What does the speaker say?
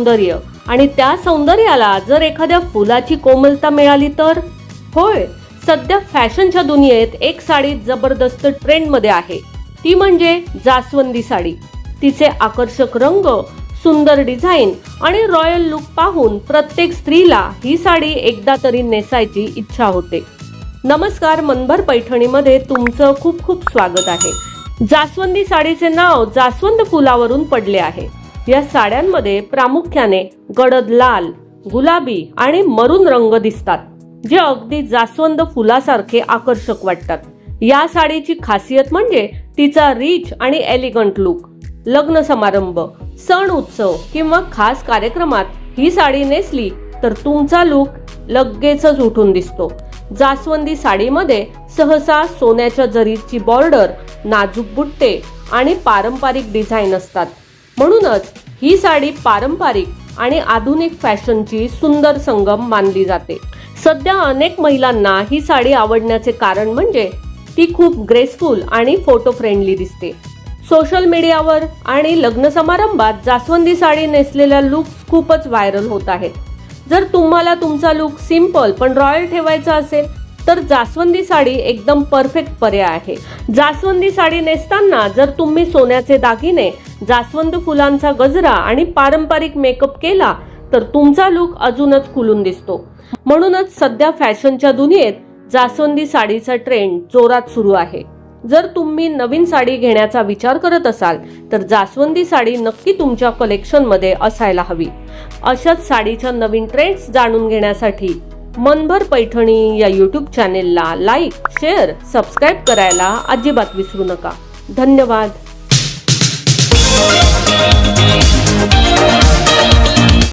सौंदर्य आणि त्या सौंदर्याला जर एखाद्या फुलाची कोमलता मिळाली तर? होय, सध्या फॅशनच्या दुनियेत एक साडी जबरदस्त ट्रेंडमध्ये आहे, ती म्हणजे जास्वंदी साडी. तिचे आकर्षक रंग, सुंदर डिझाईन आणि रॉयल लुक पाहून प्रत्येक स्त्रीला ही साडी एकदा तरी नेसायची इच्छा होते. नमस्कार, मनभर पैठणीमध्ये तुमचं खूप खूप स्वागत आहे. जास्वंदी साडीचे नाव जास्वंद फुलावरून पडले आहे. या साड्यांमध्ये प्रामुख्याने गडद लाल, गुलाबी आणि मरून रंग दिसतात, जे अगदी जास्वंद फुलासारखे आकर्षक वाटतात. या साडीची खासियत म्हणजे तिचा रिच आणि एलिगंट लुक. लग्न समारंभ, सण उत्सव किंवा खास कार्यक्रमात ही साडी नेसली तर तुमचा लुक लगेचच उठून दिसतो. जास्वंदी साडीमध्ये सहसा सोन्याच्या जरीची बॉर्डर, नाजूक बुट्टे आणि पारंपरिक डिझाईन असतात. म्हणूनच ही साडी पारंपरिक आणि आधुनिक फॅशनची सुंदर संगम मानली जाते. सध्या अनेक महिलांना ही साडी आवडण्याचे कारण म्हणजे ती खूप ग्रेसफुल आणि फोटो फ्रेंडली दिसते. सोशल मीडियावर आणि लग्न समारंभात जास्वंदी साडी नेसलेल्या लुक्स खूपच व्हायरल होत आहेत. जर तुम्हाला तुमचा लुक सिंपल पण रॉयल ठेवायचा असेल तर जास्वंदी साडी एकदम परफेक्ट पर्याय आहे. जास्वंदी साडी नेसताना जर तुम्ही सोन्याचे दागिने, जास्वंद फुलांचा गजरा आणि पारंपरिक मेकअप केला तर तुमचा लुक अजूनच खुलून दिसतो. म्हणूनच सध्या फॅशनच्या दुनियेत जास्वंदी साडीचा ट्रेंड जोरात सुरू आहे. जर तुम्ही नवीन साडी घेण्याचा विचार करत असाल तर जास्वंदी साडी नक्की तुमच्या कलेक्शनमध्ये असायला हवी. अशाच साडीच्या नवीन ट्रेंड्स जाणून घेण्यासाठी मनभर पैठणी या यूट्यूब चॅनेलला लाईक, शेअर, सबस्क्राईब करायला अजिबात विसरू नका. धन्यवाद.